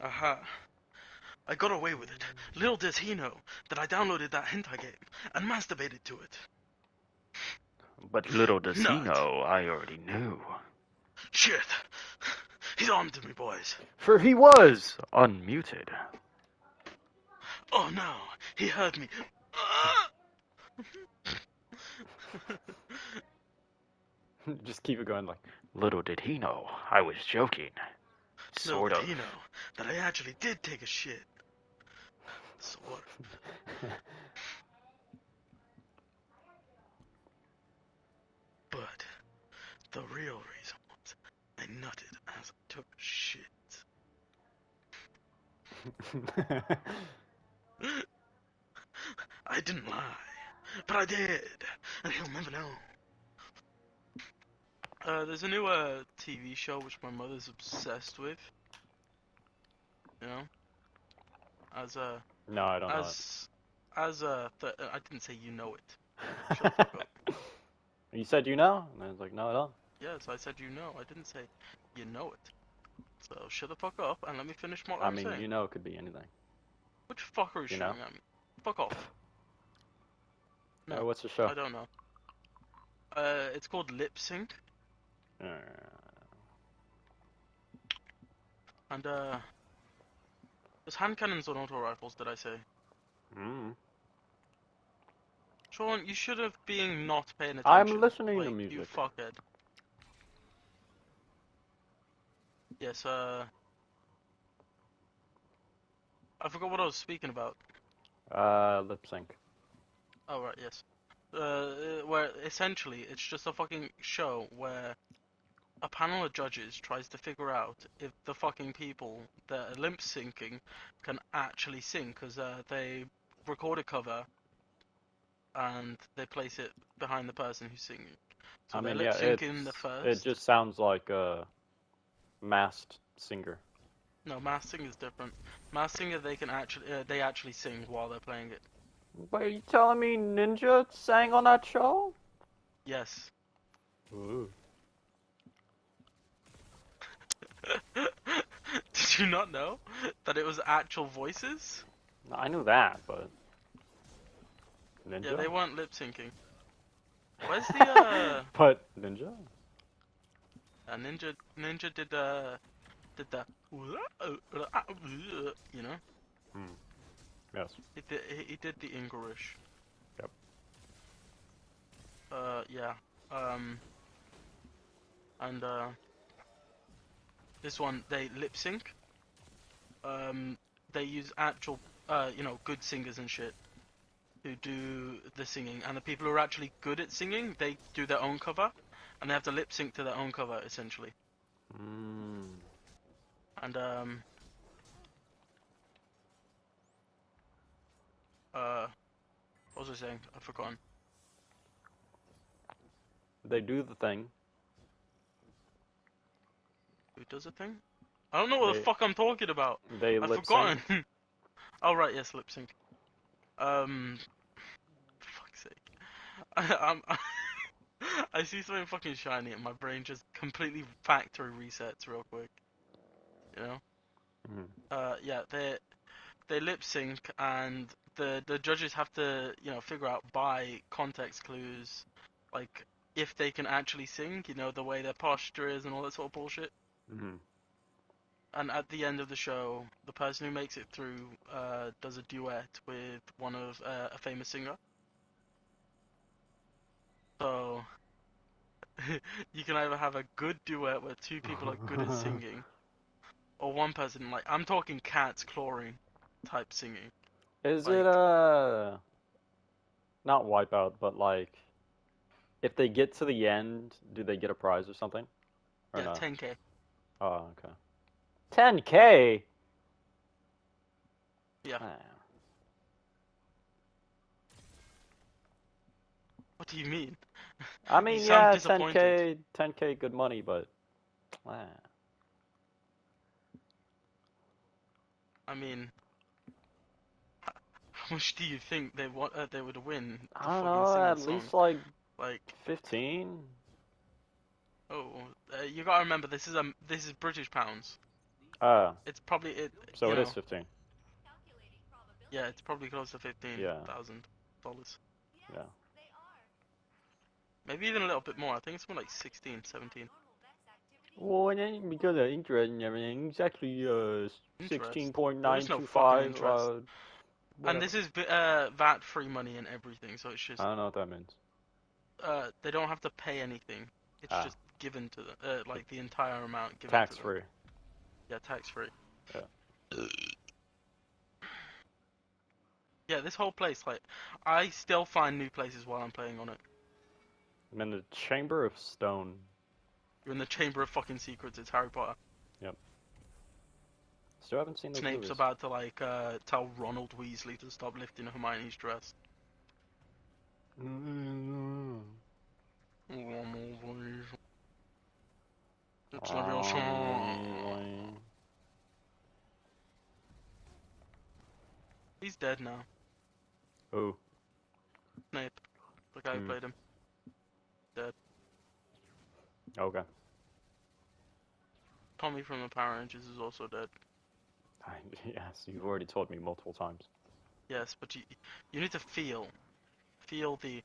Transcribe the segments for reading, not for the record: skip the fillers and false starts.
Aha. I got away with it. Little does he know that I downloaded that hentai game and masturbated to it. But little does he Nut. know, I already knew. Shit. He's on to me, boys. For he was unmuted. Oh no, he heard me. Ah! Just keep it going like, little did he know, I was joking. Little Sort did of. he know that I actually did take a shit. Sort of. But the real reason was I nutted as I took a shit. I didn't lie, but I did, and he'll never know. There's a new TV show which my mother's obsessed with. You know, as a No, I don't know it. I didn't say you know it. Shut the fuck up. You said you know? And I was like, no, I don't. Yes, I said you know. I didn't say you know it. So shut the fuck up and let me finish what I I'm mean, saying. you know it could be anything. Which fuck are you You know? shooting at me? Fuck off. No, What's the show? I don't know. It's called Lip Sync, Uh, and there's hand cannons on auto rifles. Did I say? mm. Sean, you should have been not paying I'm attention. listening to Like you music. fuckhead. Yes. I forgot what I was speaking about. Lip sync. Oh right, yes. Where essentially it's just a fucking show where a panel of judges tries to figure out if the fucking people that are lip syncing can actually sing, because they record a cover and they place it behind the person who's singing. So I they're mean, lip yeah, syncing the it first. just sounds like a masked singer. No, mass sing is different. Mass singer they actually sing while they're playing it. Wait, are you telling me Ninja sang on that show? Yes. Ooh. Did you not know that it was actual voices? I knew that, but Yeah, Ninja? they weren't lip syncing. Where's the But Ninja? Ninja did the you know, Hmm. Yes. he did the English. Yep. Yeah. And this one they lip sync. They use actual good singers and shit who do the singing, and the people who are actually good at singing, they do their own cover, and they have to lip sync to their own cover essentially. Mm. And what was I saying? I've forgotten. They do the thing. Who does a thing? I don't know what the They fuck I'm talking about. they I've lip sync. forgotten. Oh right, yes, lip sync. For fuck's sake. I see something fucking shiny and my brain just completely factory resets real quick. You know? Mm. Yeah, they lip sync and the judges have to, figure out by context clues, like if they can actually sing, the way their posture is and all that sort of bullshit. Mm. And at the end of the show, the person who makes it through does a duet with one of a famous singer. So you can either have a good duet where two people are good at singing, or one person, like I'm talking cats clawing type singing. Is it Like not Wipeout, but like if they get to the end, do they get a prize or something? Or yeah, no? 10K. Oh, okay. 10K? Yeah. Ah. What do you mean? I You mean, sound yeah, disappointed. 10K, good money, but ah. I mean, how much do you think they would win I for don't fucking know, singing a at song? least like Like, 15. oh, you gotta remember this is British pounds. Ah, It's probably it. so You it is know, 15. yeah, it's probably close to Yeah. $15,000. Yeah. Maybe even a little bit more. I think it's more like 16, 17. Well, and then because of interest and everything, it's actually Interest. There is no fucking 16.925. interest. And Whatever. this is VAT-free money and everything, so it's just I don't know what that means. they don't have to pay anything. It's Ah, just given to them, like the entire amount given to tax them. free. Yeah, tax-free. Yeah. Yeah, this whole place, like, I still find new places while I'm playing on it. I'm in the Chamber of Stone. You're in the Chamber of fucking Secrets. It's Harry Potter. Yep. Still haven't seen those Snape's movies. about to like tell Ronald Weasley to stop lifting Hermione's dress. Ronald Weasley. It's not your son. He's dead now. Who? Snape, the guy who played him. Dead. Okay. Tommy from the Power Rangers is also dead. Yes, you've already told me multiple times. Yes, but you need to feel the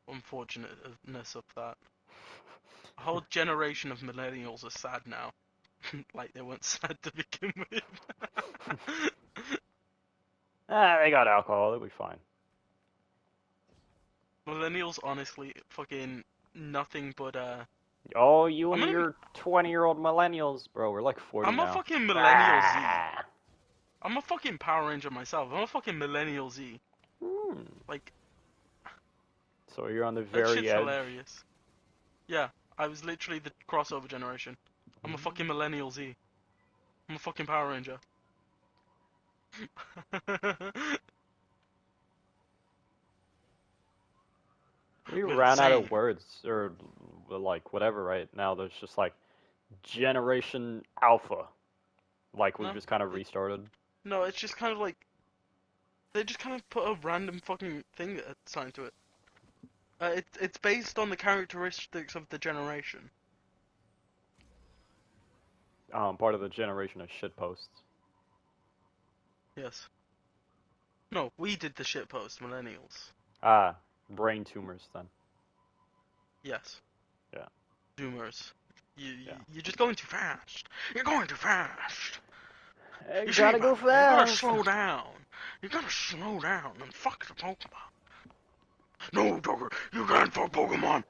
unfortunateness of that. A whole generation of millennials are sad now. Like they weren't sad to begin with. They got alcohol, they'll be fine. Millennials, honestly, fucking nothing but Oh, you I'm and gonna. your 20-year-old millennials, bro, we're like 40 I'm a now. fucking millennial Z. I'm a fucking Power Ranger myself. I'm a fucking millennial Z. Like. So you're on the That very shit's edge. hilarious. Yeah, I was literally the crossover generation. I'm a fucking millennial Z. I'm a fucking Power Ranger. We We're ran out insane. of words, or like whatever right now. There's just like Generation Alpha. Like we've No, just kind of restarted. no, it's just kind of like they just kind of put a random fucking thing assigned to it. It's based on the characteristics of the generation. Part of the generation of shitposts. Yes. No, we did the shitpost, millennials. Ah, brain tumors then. Yes. Yeah. Zoomers. Yeah. You're just going too fast. You're going too fast. Hey, You gotta see, go buddy, you gotta fast. slow down. You gotta slow down and fuck the Pokemon. No, Joker, you can't fuck Pokemon.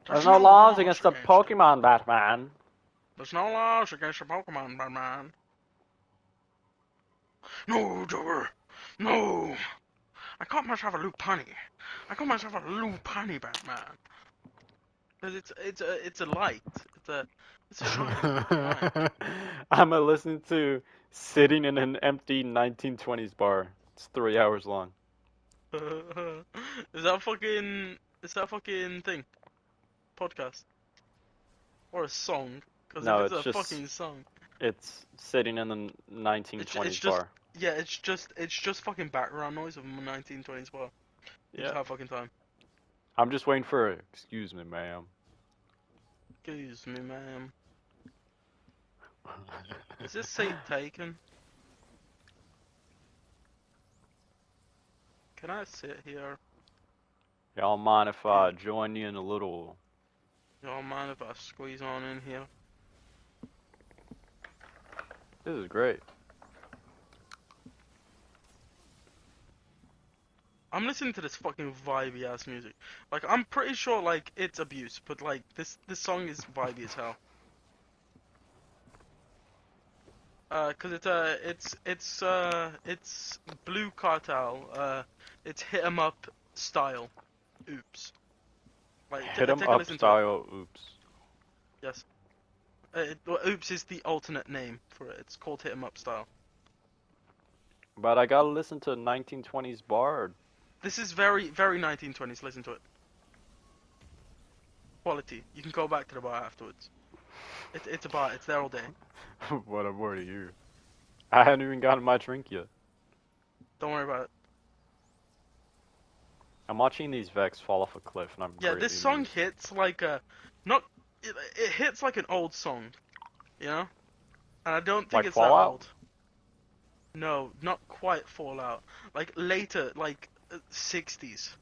There's no laws against the it. Pokemon, Batman. There's no laws against the Pokemon, Batman. No, Joker. No. I caught myself a Lopunny. I caught myself a Lopunny, Batman. Because it's a light. It's a shining light. I'm listening to Sitting in an Empty 1920s Bar. It's 3 hours long. Is that fucking thing? Podcast? Or a song? Because if No, it's it's a just fucking song, it's Sitting in the it's 1920s just bar. yeah, it's just fucking background noise of 1920s bar. You just Yeah. have fucking time. I'm just waiting for excuse me, ma'am. Excuse me, ma'am. Is this seat taken? Can I sit here? Y'all mind if I join you in a little? Y'all mind if I squeeze on in here? This is great. I'm listening to this fucking vibey ass music. Like I'm pretty sure like it's abuse, but like this song is vibey as hell. Cause it's Blue Cartel. It's hit 'em up style. Oops. Like Hit 'em take a up listen to it. style. Oops. Yes. Oops is the alternate name for it. It's called hit 'em up style. But I gotta listen to 1920s bar. This is very, very 1920s. Listen to it. Quality. You can go back to the bar afterwards. It's a bar. It's there all day. What a word of you. I hadn't even gotten my drink yet. Don't worry about it. I'm watching these Vex fall off a cliff and I'm Yeah, greatly this song amused. hits like a not it hits like an old song, you know? And I don't think Like it's that Fallout? old. No, not quite Fallout. Like later, like 60s.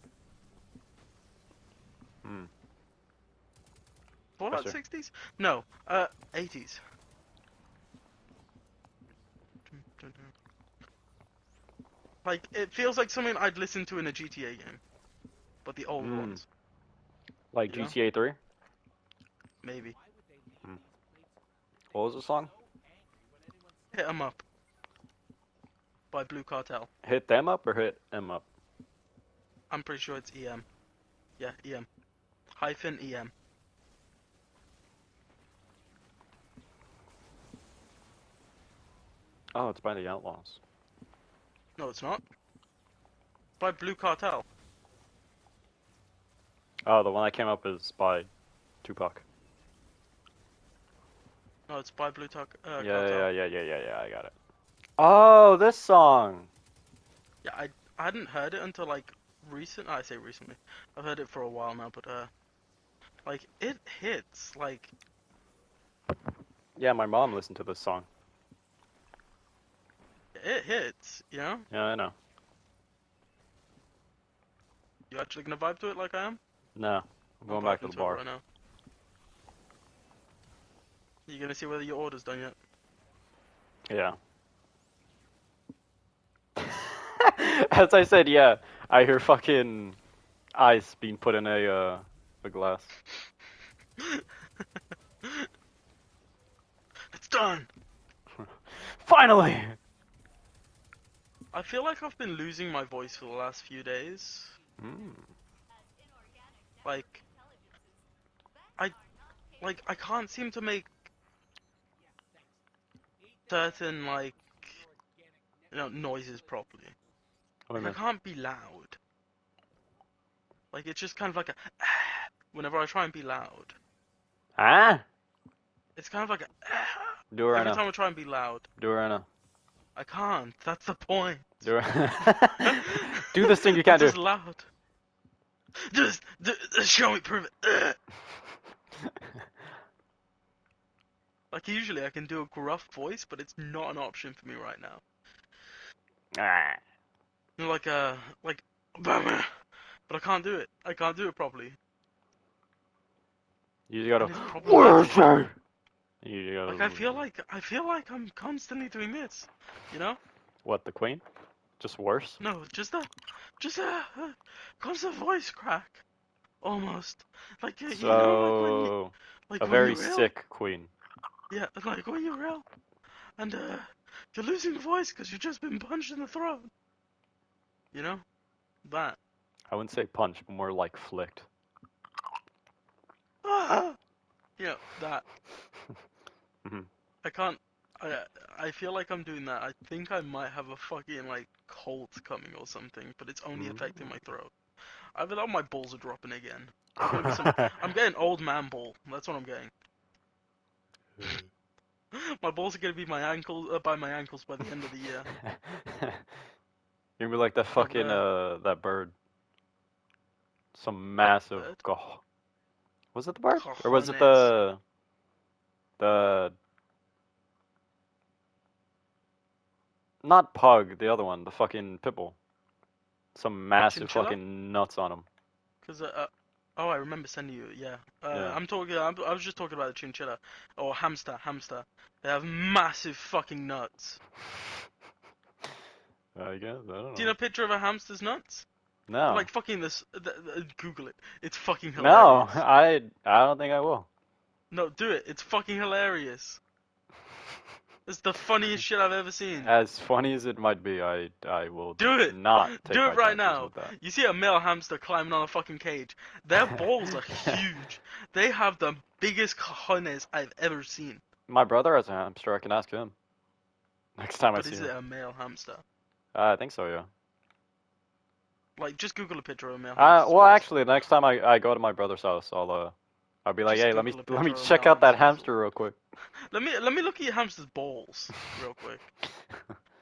Hmm. Fallout Gotcha. 60s? No, 80s. Like it feels like something I'd listen to in a GTA game, but the old Hmm. ones, Like you know? GTA 3? Maybe. Hmm. What was the song? Hit 'em Up by Blue Cartel. Hit them up or hit em up? I'm pretty sure it's EM. Yeah, EM. Hyphen EM. Oh, it's by the Outlaws. No, it's not. By Blue Cartel. Oh, the one that came up is by Tupac. No, it's by Blue Yeah, Cartel. yeah, yeah, yeah, yeah, yeah, I got it. Oh, this song! Yeah, I hadn't heard it until like recent. I say recently. I've heard it for a while now, but like it hits. Like Yeah, my mom listened to this song. it hits. You know? Yeah, I know. You actually gonna vibe to it like I am? No, I'm I'm going back to vibing the to it bar. right now. You gonna see whether your order's done yet? Yeah. As I said, yeah, I hear fucking ice being put in a glass. It's done. Finally! I feel like I've been losing my voice for the last few days. Mm. Like I I can't seem to make certain like noises properly. What do Like you I mean? can't be loud. Like it's just kind of like a whenever I try and be loud. Huh? It's kind of like a Do it right every now. time I try and be loud. Do it right now. I can't. That's the point. Do it. Do this thing you I'm can't do. just loud. Just show me, prove it. Like usually I can do a gruff voice, but it's not an option for me right now. Ah. You know, like, but I can't do it. I can't do it properly, You just gotta. and it's Where's problematic. her? You Like gotta. I feel like I'm constantly doing this. You know? What, the queen? Just worse? No, just a constant voice crack, almost. Like you know, So. A when very you're ill. sick queen. Yeah, like when you're ill, and you're losing voice because you've just been punched in the throat. You know? That. I wouldn't say punch, but more like flicked. Ah! Yeah, that. Mhm. I can't. I I feel like I'm doing that. I think I might have a fucking like cold coming or something, but it's only affecting my throat. I feel like my balls are dropping again. There's gonna be some. I'm getting old man ball. That's what I'm getting. My balls are gonna be my ankle by my ankles by the end of the year. You're gonna be like that Of fucking that bird. Some massive bird was it the bird? Or was it cojones. the not pug, the other one, the fucking pitbull. Some massive Chinchilla? fucking nuts on him. Cause oh, I remember sending you. Yeah. Yeah. I'm talking. I was just talking about the chinchilla or hamster. Hamster. They have massive fucking nuts. I guess, I don't Do you know know. a picture of a hamster's nuts? They're No. like fucking this. Google it. It's fucking No, hilarious. I don't think I will. No, do it. It's fucking hilarious. It's the funniest shit I've ever seen. As funny as it might be, I will Do it. not take Do my it right chances now. with that. You see a male hamster climbing on a fucking cage. Their balls are huge. They have the biggest cojones I've ever seen. My brother has a hamster, I can ask him. Next time I But see is it him. a male hamster? I think so, yeah. Like, just Google a picture of a male hamster's Well, balls. actually, next time I go to my brother's house, I'll be like, Just hey, Google a let me picture of a check male out that hamster's. hamster real quick. Let me look at your hamster's balls real quick.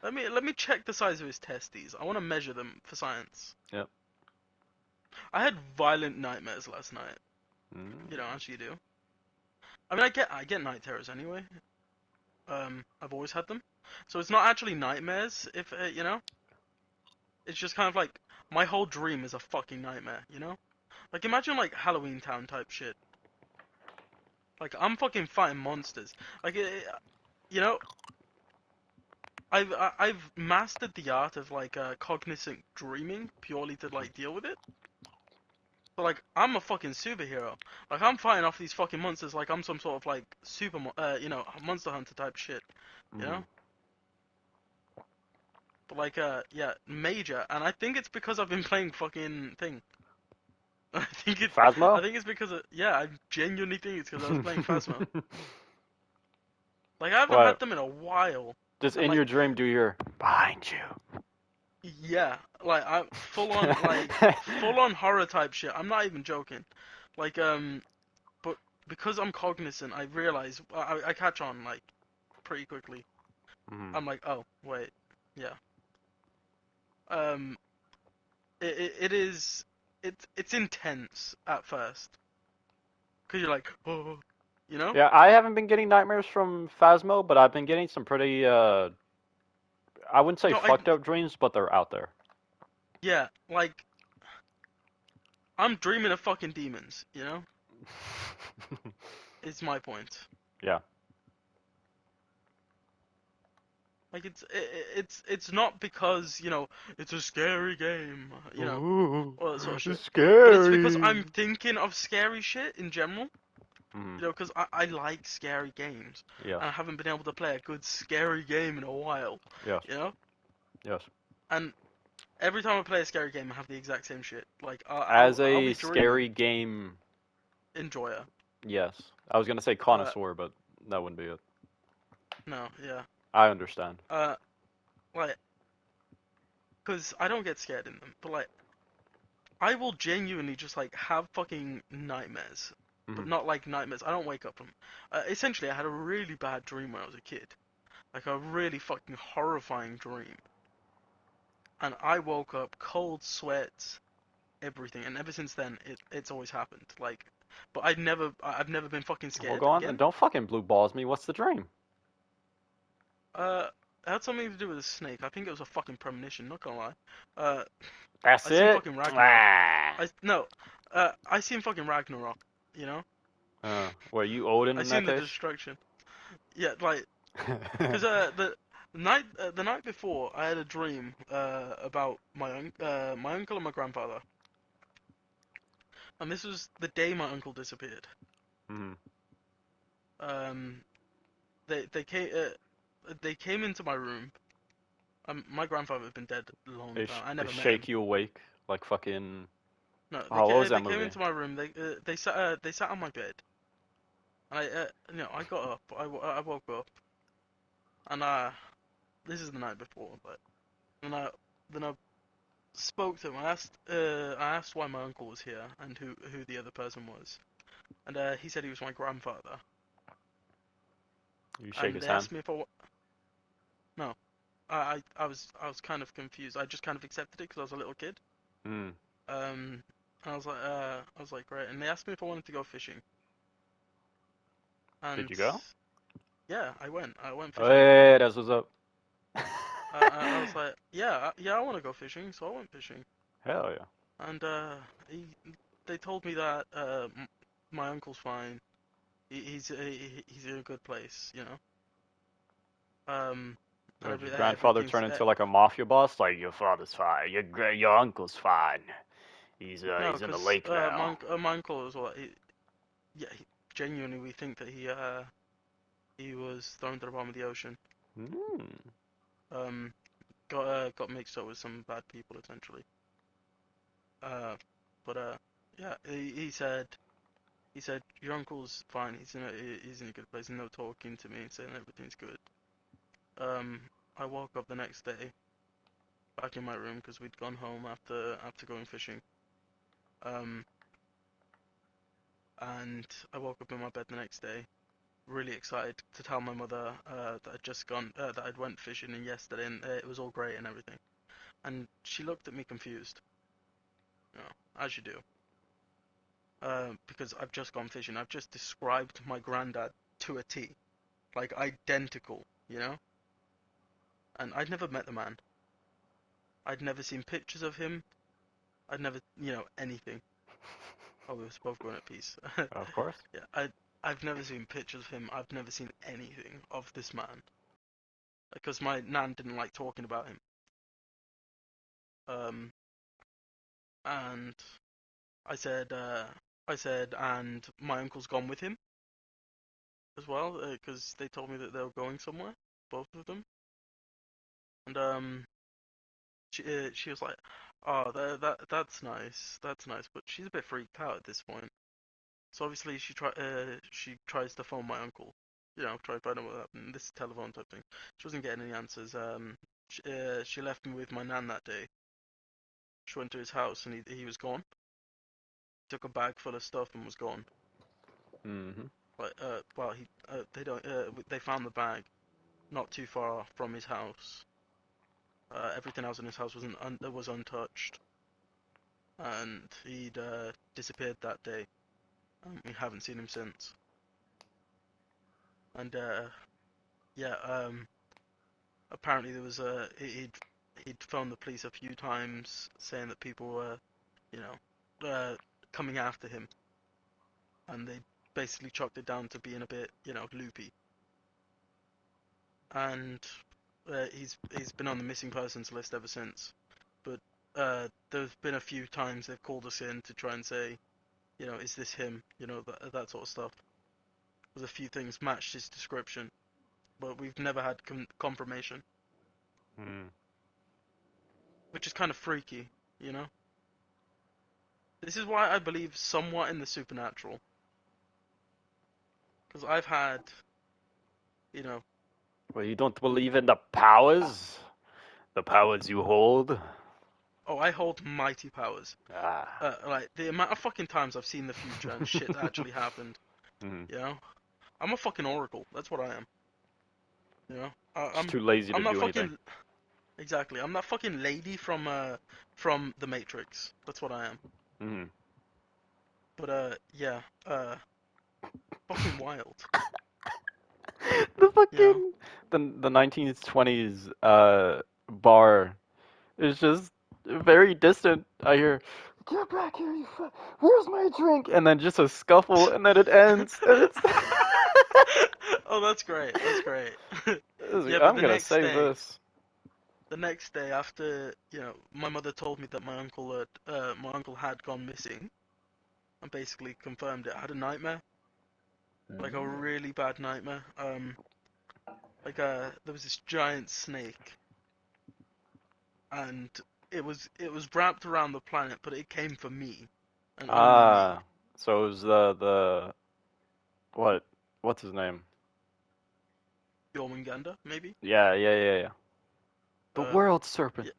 Let me check the size of his testes. I want to measure them for science. Yep. I had violent nightmares last night. Mm. You know, as you do. I mean, I get night terrors anyway. I've always had them, so it's not actually nightmares. If it's just kind of like my whole dream is a fucking nightmare. Like imagine like Halloween Town type shit. Like I'm fucking fighting monsters. Like you know, I've mastered the art of like cognizant dreaming purely to like deal with it. But like I'm a fucking superhero. Like I'm fighting off these fucking monsters like I'm some sort of like monster hunter type shit. You Mm. know? But like yeah, major. And I think it's because I've been playing fucking thing. I Phasmo? think it's because yeah, I genuinely think it's because I was playing Phasmo. Like I haven't had What? them in a while. Just And in like your dream, do your behind you. yeah, like I'm full on horror type shit. I'm not even joking. Like but because I'm cognizant, I realize I catch on like pretty quickly. Mm. I'm like, oh wait, yeah. Um, it is it's intense at first because you're like, oh, you know? Yeah, I haven't been getting nightmares from Phasmo, but I've been getting some pretty I wouldn't say No, I fucked up dreams, but they're out there. yeah, like I'm dreaming of fucking demons. Is my point. Yeah. Like it's not because it's a scary game, Ooh, all that sort of shit. it's But it's because scary. I'm thinking of scary shit in general. Mm. Because I like scary games, Yes. and I haven't been able to play a good scary game in a while. Yes. You know, Yes. and every time I play a scary game, I have the exact same shit. Like As I'll a be dreaming, scary game, enjoyer. yes. I was gonna say Uh, connoisseur, but that wouldn't be it. no, yeah. I understand. Uh, like, cause I don't get scared in them, but like, I will genuinely just like have fucking nightmares, but Mm. not like nightmares. I don't wake up from. Essentially, I had a really bad dream when I was a kid, like a really fucking horrifying dream, and I woke up cold sweats, everything, and ever since then, it's always happened. Like, but I've never been fucking Well, scared go on. again. Don't fucking blue balls me. What's the dream? Uh, it had something to do with a snake. I think it was a fucking premonition. Not gonna lie. Uh, That's I seen it. fucking Ragnarok. Ah. I no. I seen fucking Ragnarok. You know. Were you Odin I in that seen the case? destruction. Yeah, like, cause the night before I had a dream about my uncle and my grandfather, and this was the day my uncle disappeared. Mm. Um, they came into my room. My grandfather had been dead a long They time. I they never met him. shake you awake like fucking. No, Oh, what was they that came movie? into my room. They sat on my bed. And I got up. I woke up, and this is the night before, but then I spoke to him. I asked why my uncle was here and who the other person was, and he said he was my grandfather. You shake And his they hand. asked me if no, I was kind of confused. I just kind of accepted it because I was a little kid. Mm. And I was like great. And they asked me if I wanted to go fishing, Did and you go? yeah, I went fishing. Hey, that's what's up. I was like, yeah, I want to go fishing, so I went fishing. Hell yeah. And he, they told me that my uncle's fine. He's in a good place. And Did your grandfather everything's turn into like a mafia boss? Like your father's fine, your uncle's fine. no, He's in the because lake now. my uncle was what yeah, genuinely we think that he was thrown to the bottom of the ocean. Mm. Um, got mixed up with some bad people essentially. Uh, but yeah, he said your uncle's fine. He's in a good place. And no talking to me and saying everything's good. Um, I woke up the next day back in my room because we'd gone home after going fishing. Um, and I woke up in my bed the next day, really excited to tell my mother that that I'd went fishing and yesterday and it was all great and everything. And she looked at me confused, as you do. because I've just gone fishing. I've just described my granddad to a T, like identical, you know. And I'd never met the man. I'd never seen pictures of him. I'd never, anything. Oh, we were both going at peace. Of course. Yeah, I've never seen pictures of him. I've never seen anything of this man because my nan didn't like talking about him. Um, and I said, and my uncle's gone with him as well because they told me that they were going somewhere, both of them. And she was like, "Oh, that's nice, that's nice," but she's a bit freaked out at this point. So obviously she tries to phone my uncle, try to find out what happened. This is telephone type thing. She wasn't getting any answers. She left me with my nan that day. She went to his house and he was gone. Took a bag full of stuff and was gone. Mhm. Like well they found the bag not too far from his house. Everything else in his house was untouched, and he'd disappeared that day. We haven't seen him since. And yeah, apparently there was he'd phoned the police a few times saying that people were, you know, coming after him, and they basically chalked it down to being a bit, loopy. And he's been on the missing persons list ever since. But there's been a few times they've called us in to try and say, is this him? That sort of stuff. There's a few things matched his description, but we've never had confirmation, Mm. which is kind of freaky, you know. This is why I believe somewhat in the supernatural, because I've had, you know, Well, you don't believe in the powers? The powers you hold? oh, I hold mighty powers. Ah. Like the amount of fucking times I've seen the future and shit that actually happened. Mhm. You know, I'm a fucking oracle. That's what I am. You know, Just too lazy to I'm not do anything. fucking exactly. I'm that fucking lady from the Matrix. That's what I am. Mhm. But yeah, fucking wild. The You know. fucking the 1920s bar is just very distant. I hear, "Get back here, you where's my drink?" And then just a scuffle, and then it ends, and it's. Oh, that's great. That's great. Yeah, but I'm gonna save this. the next day after, my mother told me that my uncle had gone missing and basically confirmed it. I had a nightmare, like a really bad nightmare. There was this giant snake, and it was wrapped around the planet, but it came for me, and only me. Ah, so it was the what? What's his name? Jormungandr, maybe. Yeah. The Uh, world serpent. yeah,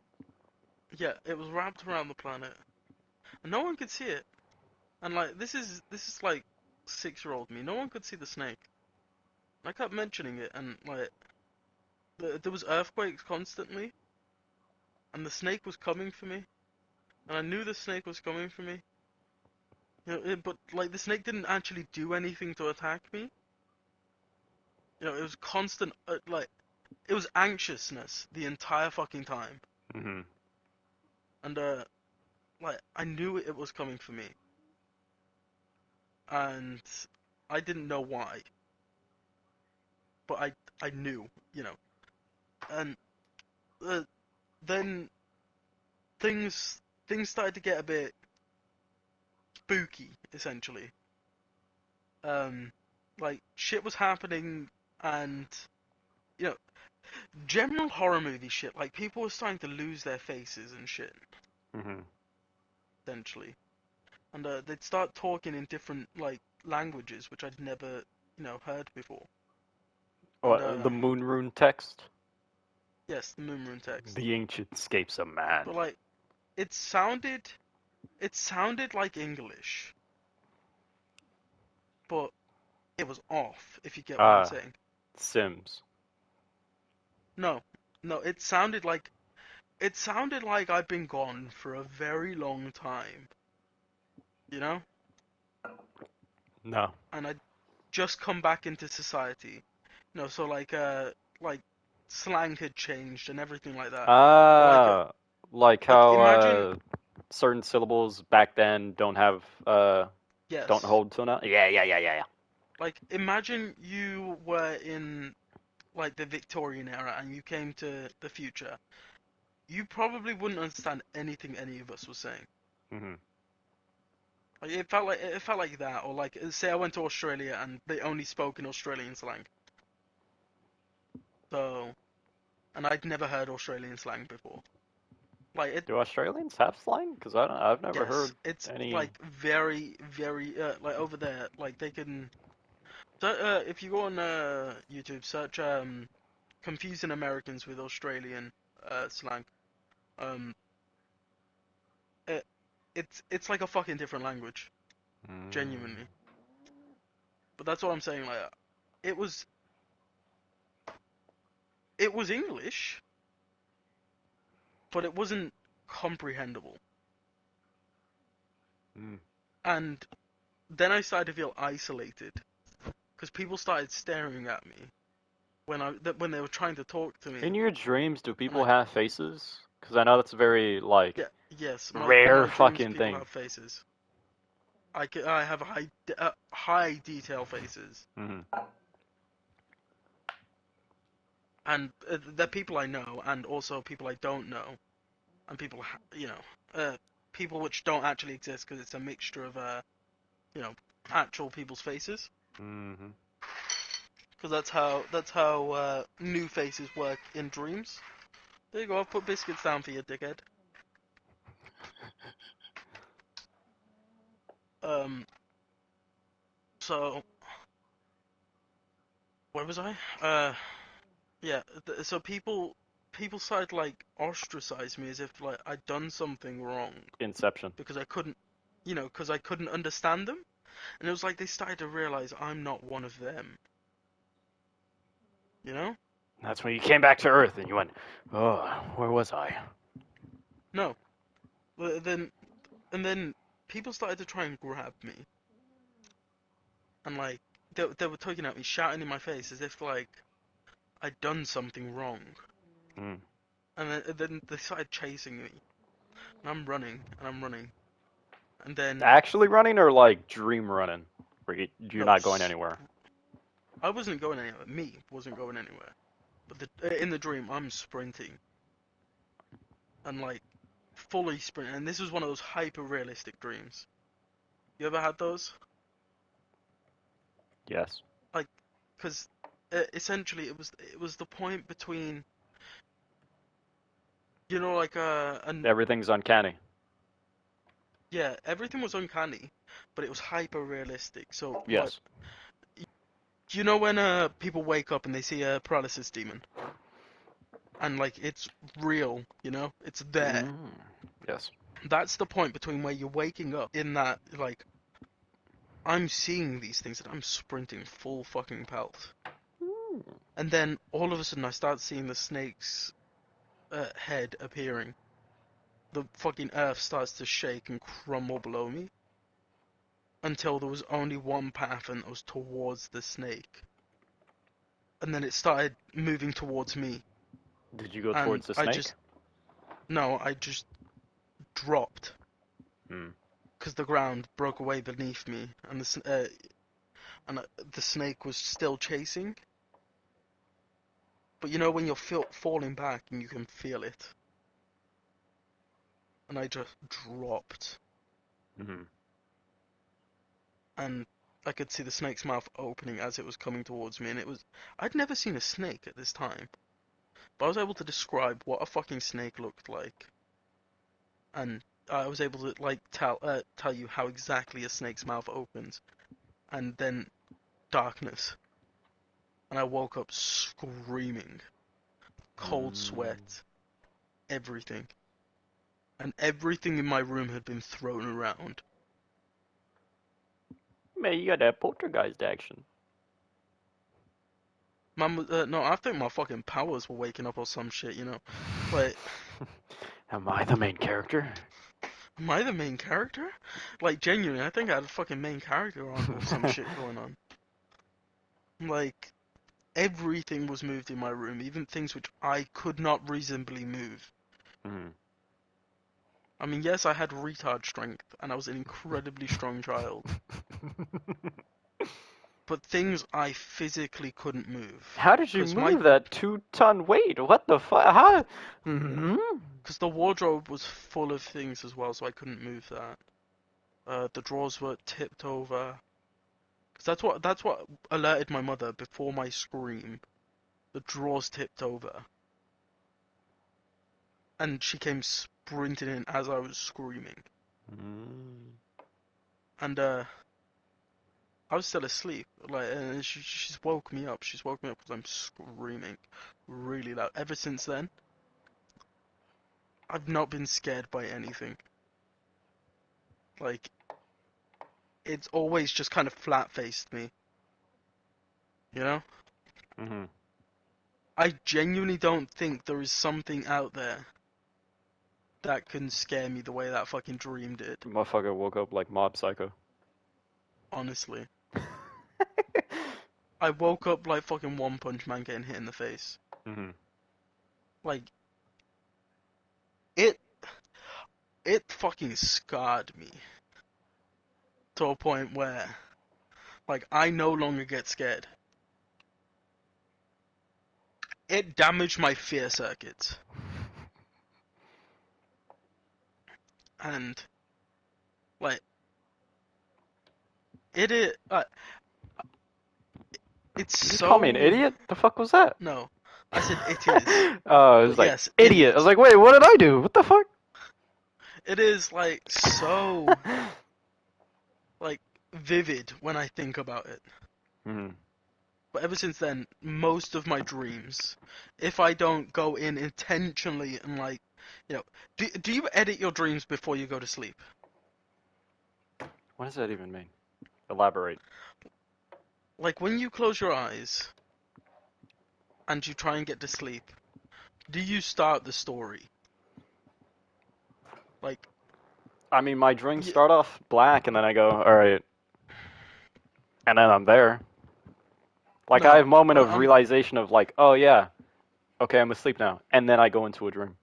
yeah, it was wrapped around the planet, and no one could see it. And like this is like 6-year-old me. No one could see the snake. I kept mentioning it, and like there was earthquakes constantly, and the snake was coming for me, and I knew the snake was coming for me. But like the snake didn't actually do anything to attack me. It was constant, like it was anxiousness the entire fucking time, Mhm. and like I knew it was coming for me, and I didn't know why, but I knew, and uh, then things started to get a bit spooky, essentially. Um, like shit was happening, and you know, general horror movie shit. Like people were starting to lose their faces and shit, Mhm. essentially, and they'd start talking in different like languages, which I'd never, heard before. And What, the moon rune text? yes, the Moon Moon text, The ancient escapes of man. but like it sounded, it sounded like English, but it was off. If you get what I'm Ah, saying. Sims. No, no, it sounded like I've been gone for a very long time. You know? No. and I'd just come back into society. So like slang had changed and everything like that. But Ah, like like how imagine certain syllables back then don't yes, hold till now. Yeah, yeah, yeah, yeah, yeah. like imagine you were in like the Victorian era and you came to the future. You probably wouldn't understand anything any of us were saying. Hmm. Like it felt like that, or like say I went to Australia and they only spoke in Australian slang. So, and I'd never heard Australian slang before. Like it, Do Australians have slang? Because I've never yes, heard it's any. like very, very like over there. Like they can. So, if you go on YouTube, search confusing Americans with Australian slang. Um, it, it's like a fucking different language, Mm, genuinely. But that's what I'm saying. Like it was it was English, but it wasn't comprehensible. mm. And then I started to feel isolated because people started staring at me when they were trying to talk to me, In your dreams, do and people I have faces? Because I know that's a very like yeah yes rare my dreams fucking people thing. have faces. I have high detail faces, Hmm. and they're people I know and also people I don't know, and people which don't actually exist because it's a mixture of you know actual people's faces. Hmm. Because that's how new faces work in dreams. There you go. I've put biscuits down for you, dickhead. Um. So where was I? Yeah. So people started like ostracize me as if like I'd done something wrong Inception. because I couldn't, because I couldn't understand them, and it was like they started to realize I'm not one of them. You know? That's when you came back to Earth and you went, oh, where was I? No. Then and then people started to try and grab me, and like they were tugging at me, shouting in my face as if like I'd done something wrong. Mm. And then they started chasing me. And I'm running, and I'm running. And then, Actually running or like dream running? Where you're no, not going anywhere? I wasn't going anywhere. Me wasn't going anywhere. But in the dream, I'm sprinting. And like, fully sprinting. And this was one of those hyper realistic dreams. You ever had those? Yes. Like, because essentially it was the point between, like Everything's uncanny. yeah, everything was uncanny, but it was hyper realistic. So what? Yes. Do you know when people wake up and they see a paralysis demon? And like it's real, it's there. Mm. Yes. That's the point between where you're waking up in that like I'm seeing these things and I'm sprinting full fucking pelt, Mm. and then all of a sudden I start seeing the snake's head appearing. The fucking earth starts to shake and crumble below me until there was only one path and it was towards the snake, and then it started moving towards me, Did you go and towards the I snake? just no, I just dropped Mm. because the ground broke away beneath me, and the snake was still chasing. But when you're falling back and you can feel it, and I just dropped, Mm-hmm. and I could see the snake's mouth opening as it was coming towards me, and I'd never seen a snake at this time, but I was able to describe what a fucking snake looked like, and I was able to like tell you how exactly a snake's mouth opens, and then darkness, and I woke up screaming, cold Mm. sweat, everything, and everything in my room had been thrown around. Man, you got that poltergeist action. No, I think my fucking powers were waking up or some shit. Like, Am I the main character? Am I the main character? Like, genuinely, I think I had a fucking main character arc or some shit going on. Like, everything was moved in my room, even things which I could not reasonably move. Mhm. I mean, yes, I had retard strength, and I was an incredibly strong child, but things I physically couldn't move. How did you Because my move that 2-ton weight? What the fuck? How? Hmm. Because the wardrobe was full of things as well, so I couldn't move that. The drawers were tipped over. Because that's what alerted my mother before my scream. The drawers tipped over, and she came sprinting in as I was screaming. Mm. And I was still asleep. Like, and she's woke me up. She's woke me up because I'm screaming really loud. Ever since then, I've not been scared by anything. Like, it's always just kind of flat-faced me, you know? Mhm. I genuinely don't think there is something out there that can scare me the way that fucking dream did. Motherfucker woke up like Mob Psycho. Honestly. I woke up like fucking One Punch Man getting hit in the face. Mhm. Like, it it fucking scarred me to a point where, like, I no longer get scared. It damaged my fear circuits. And, like, it is, it's You just call me an so, idiot? The fuck was that? no. I said it is. Oh, it was But like yes, it idiot. I was is. like, wait, what did I do? What the fuck? It is, like, so like vivid when I think about it. Mhm. But ever since then, most of my dreams, if I don't go in intentionally and like, do you edit your dreams before you go to sleep? What does that even mean? Elaborate. Like when you close your eyes and you try and get to sleep, do you start the story? Like, I mean, my dreams y start off black, and then I go, all right, and then I'm there. Like I no, have a moment of I'm realization of like, oh yeah, okay, I'm asleep now, and then I go into a dream.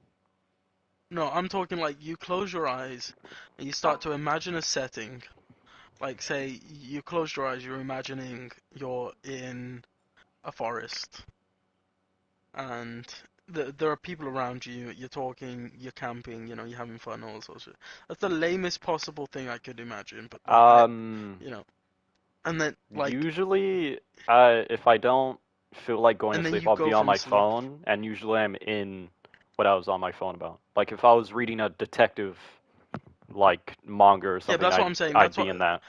no, I'm talking like you close your eyes and you start to imagine a setting. Like, say you close your eyes, you're imagining you're in a forest and there are people around you, you're talking, you're camping, you're having fun, all sorts of shit. That's the lamest possible thing I could imagine, but like Um, you know, and then like, Usually, if I don't feel like going to and then sleep, you I'll go be on from my sleep. phone, and usually I'm in what I was on my phone about. Like if I was reading a detective like manga or Yeah, but something, that's what I'd I'm saying. I'd That's be what, in that.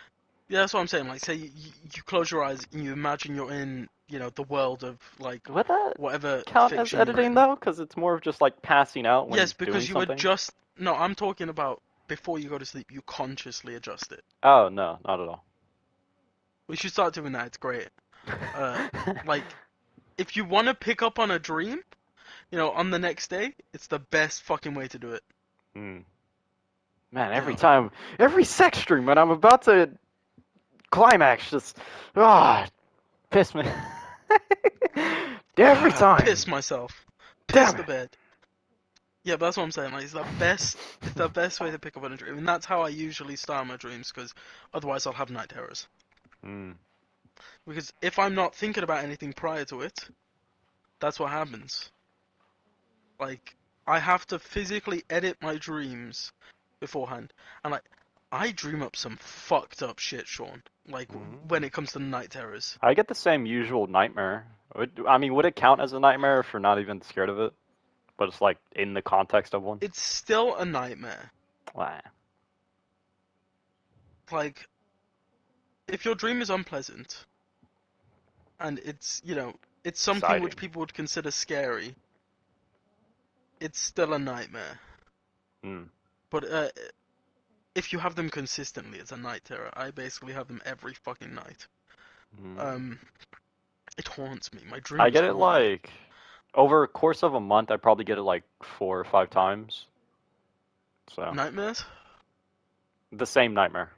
yeah, that's what I'm saying. Like, say you close your eyes and you imagine you're in, the world of like Would that whatever count as fiction you're editing in. though? Because it's more of just like passing out Yes, when doing because you something. adjust. No, I'm talking about before you go to sleep. You consciously adjust it. Oh no, not at all. We should start doing that. It's great. Uh, like if you want to pick up on a dream, on the next day, it's the best fucking way to do it. Hmm. Man, You every know, time, every sex dream when I'm about to climax, just piss me. Every piss time. myself, piss Damn the it. bed. Yeah, but that's what I'm saying. Like, it's the best. It's the best way to pick up on a dream, and that's how I usually start my dreams. Because otherwise, I'll have night terrors. Hmm. Because if I'm not thinking about anything prior to it, that's what happens. Like, I have to physically edit my dreams beforehand, and like, I dream up some fucked up shit, Sean. Like when Hmm. it comes to night terrors, I get the same usual nightmare. I mean, would it count as a nightmare if you're not even scared of it? But it's like in the context of one? it's still a nightmare. Wow. Like, if your dream is unpleasant and it's something which Exciting. people would consider scary, it's still a nightmare. Hmm. But if you have them consistently, it's a night terror. I basically have them every fucking night. Hmm. Um, it haunts me. My I dreams get it haunt me. like over a course of a month, I probably get it like 4 or 5 times. So, Nightmares? The same nightmare.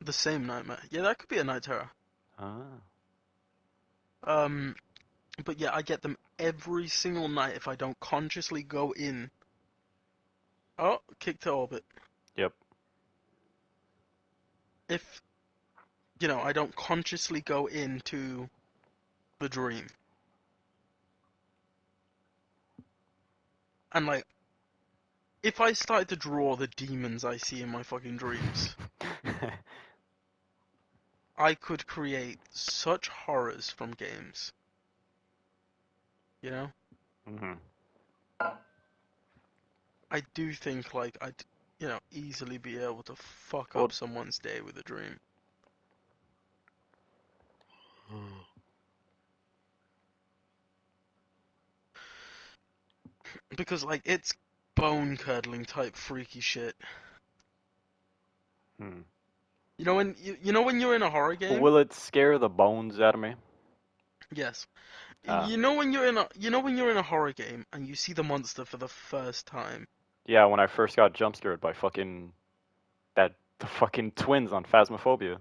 The same nightmare. Yeah, that could be a night terror. Ah. Um, but yeah, I get them every single night if I don't consciously go in. Oh, kick to orbit. Yep. If, I don't consciously go into the dream. And like, if I started to draw the demons I see in my fucking dreams, I could create such horrors from games. You know? hmm I do think like I'd, easily be able to fuck up Well, someone's day with a dream. Because like it's bone curdling type freaky shit. hmm. You know when you're in a horror Well, game? will it scare the bones out of me? Yes. Ah. You know when you're in a horror game and you see the monster for the first time. Yeah, when I first got jump scared by the fucking twins on Phasmophobia.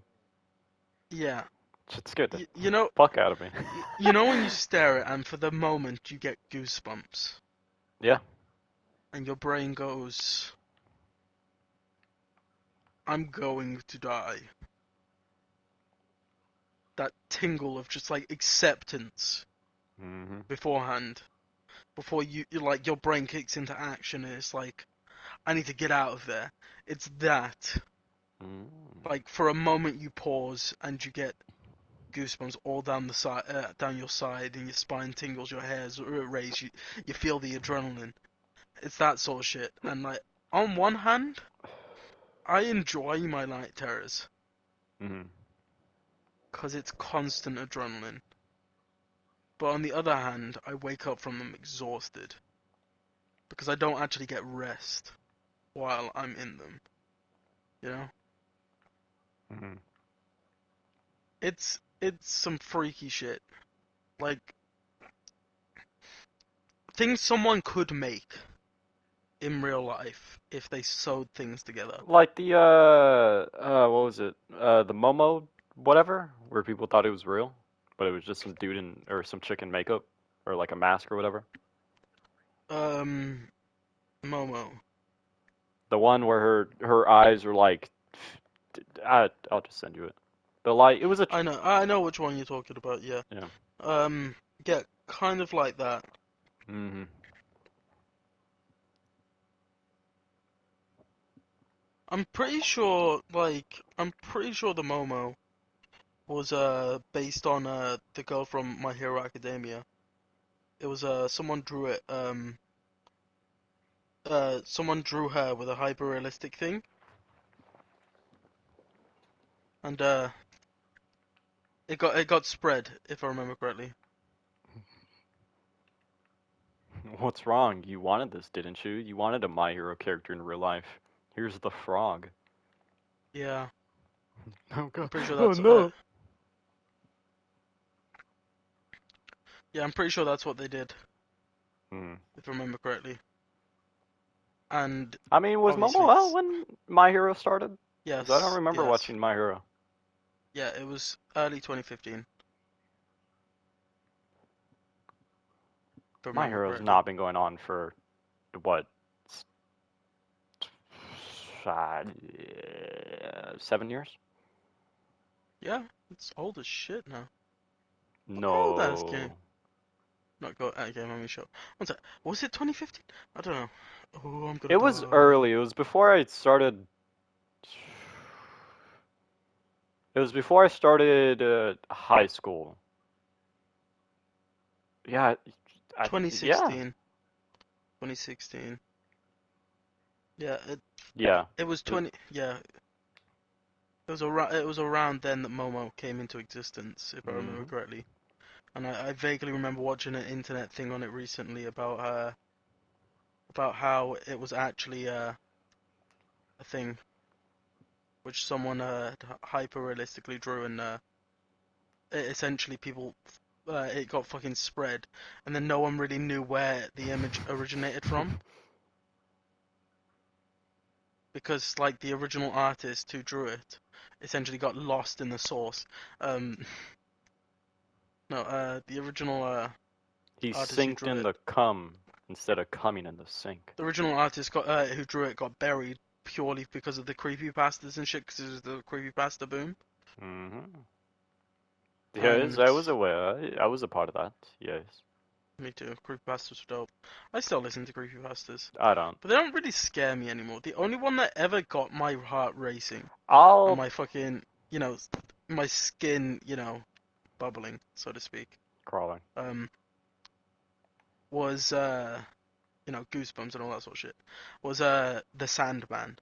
Yeah. Shit scared the You, you know fuck out of me. you know when you stare at it and for the moment you get goosebumps Yeah. and your brain goes, I'm going to die. That tingle of just like acceptance hmm beforehand, before like your brain kicks into action and it's like, I need to get out of there. It's that. mm Like for a moment you pause and you get goosebumps all down the side, down your side, and your spine tingles, your hairs raise, you feel the adrenaline. It's that sort of shit. And like, on one hand, I enjoy my night terrors hmm because it's constant adrenaline. But on the other hand, I wake up from them exhausted because I don't actually get rest while I'm in them. You know, hmm it's some freaky shit. Like things someone could make in real life if they sewed things together. Like the what was it? The Momo whatever, where people thought it was real, but it was just some dude in or some chick in makeup or like a mask or whatever. Um, Momo. The one where her eyes were like, I'll just send you it. The light. It was a I know which one you're talking about. Yeah. yeah. Um, yeah, kind of like that. hmm I'm pretty sure the Momo was based on the girl from My Hero Academia. It was someone drew her with a hyper realistic thing, and it got spread if I remember correctly. What's wrong? You wanted this, didn't you? You wanted a My Hero character in real life. Here's the frog. Yeah, Oh I'm god. pretty sure Oh that's no. yeah, I'm pretty sure that's what they did Hmm. if I remember correctly. And I mean, was obviously, Momo out when My Hero started? Because I don't yes, remember yes, watching My Hero. yeah, it was early 2015 if I My remember Hero's correctly. not been going on for what, uh, 7 years? Yeah, it's old as shit now. How old is this game? No. Not go game. Let me show. One sec. Was it 2015? I don't know. Oh, I'm gonna It was die. early. It was before I started. It was before I started high school. Yeah, yeah, 2016. 2016. Yeah, it yeah. it was It, 20. Yeah, it was around then that Momo came into existence, if I remember hmm correctly. And I vaguely remember watching an internet thing on it recently about how it was actually a thing which someone hyper realistically drew, and essentially people it got fucking spread, and then no one really knew where the image originated from because like the original artist who drew it essentially got lost in the source. Um, no, the original He artist who sinked drew in it, the cum instead of coming in the sink. the original artist got who drew it got buried purely because of the creepypastas and shit, because it was the creepypasta boom. Hmm. Yes, And I was aware. I was a part of that. Yes. me too, creepypastas were dope. I still listen to creepypastas, I don't. but they don't really scare me anymore. The only one that ever got my heart racing and I'll my fucking, my skin, bubbling, so to speak, crawling. um, was goosebumps and all that sort of shit. Was the Sandman,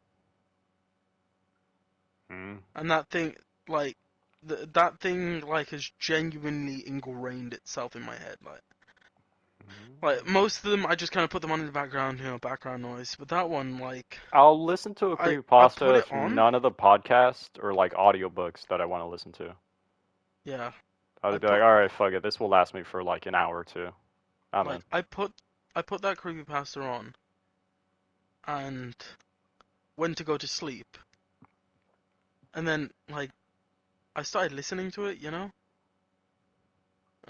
Mm. and that thing like that thing like has genuinely ingrained itself in my head. Like Mm. most of them, I just kind of put them on in the background, background noise. But that one, like, I'll listen to a I put creepypasta it if on. none of the podcasts or like audiobooks that I want to listen to. Yeah, I I'd be like, put all right, fuck it. This will last me for like an hour or two. I'm in. like I put that creepypasta on and went to go to sleep, and then like I started listening to it, I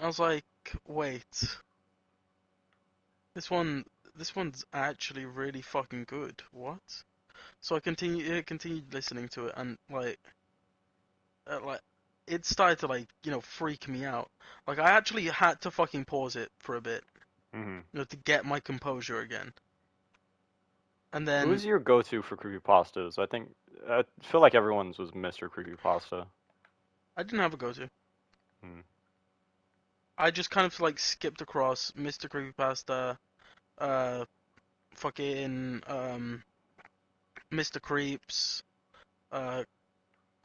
was like, wait, this one this one's actually really fucking good. What? So I continued listening to it, and like it started to like freak me out. Like I actually had to fucking pause it for a bit, Hmm. to get my composure again. And then Who's your go-to for creepypastas? I feel like everyone's was Mr. Creepypasta. I didn't have a go-to. Hmm. I just kind of like skipped across Mr. Creepypasta, uh, fucking Mr. Creeps, uh,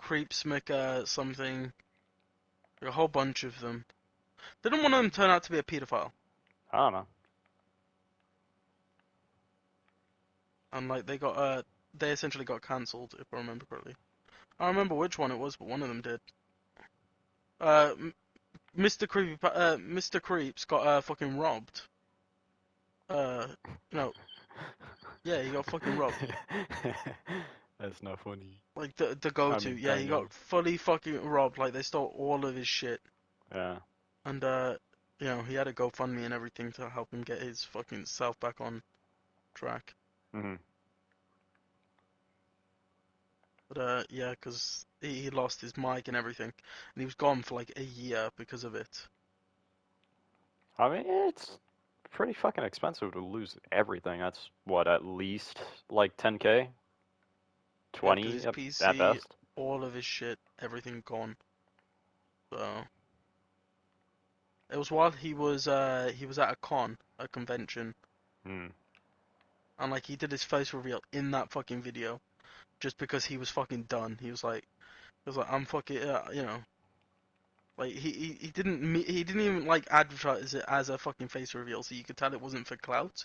Creepsmaker something, like a whole bunch of them. Didn't one of them turn out to be a pedophile? I don't know. And like they essentially got cancelled, if I remember correctly. I don't remember which one it was, but one of them did. Uh, Mr. Creeps got fucking robbed. Uh, no, yeah, he got fucking robbed. That's not funny. Like the I go-to, mean, yeah, he kind of. got fully fucking robbed. Like they stole all of his shit, Yeah. and he had a GoFundMe and everything to help him get his fucking self back on track. Hmm. But yeah, because he lost his mic and everything, and he was gone for like a year because of it. I mean, it's pretty fucking expensive to lose everything. That's what, at least like 10K, Yeah, because 20 his at PC, best. all of his shit, everything gone. So it was while he was at a convention, Hmm. and like he did his face reveal in that fucking video, just because he was fucking done. He was like I'm fucking like he didn't even like advertise it as a fucking face reveal, so you could tell it wasn't for clout.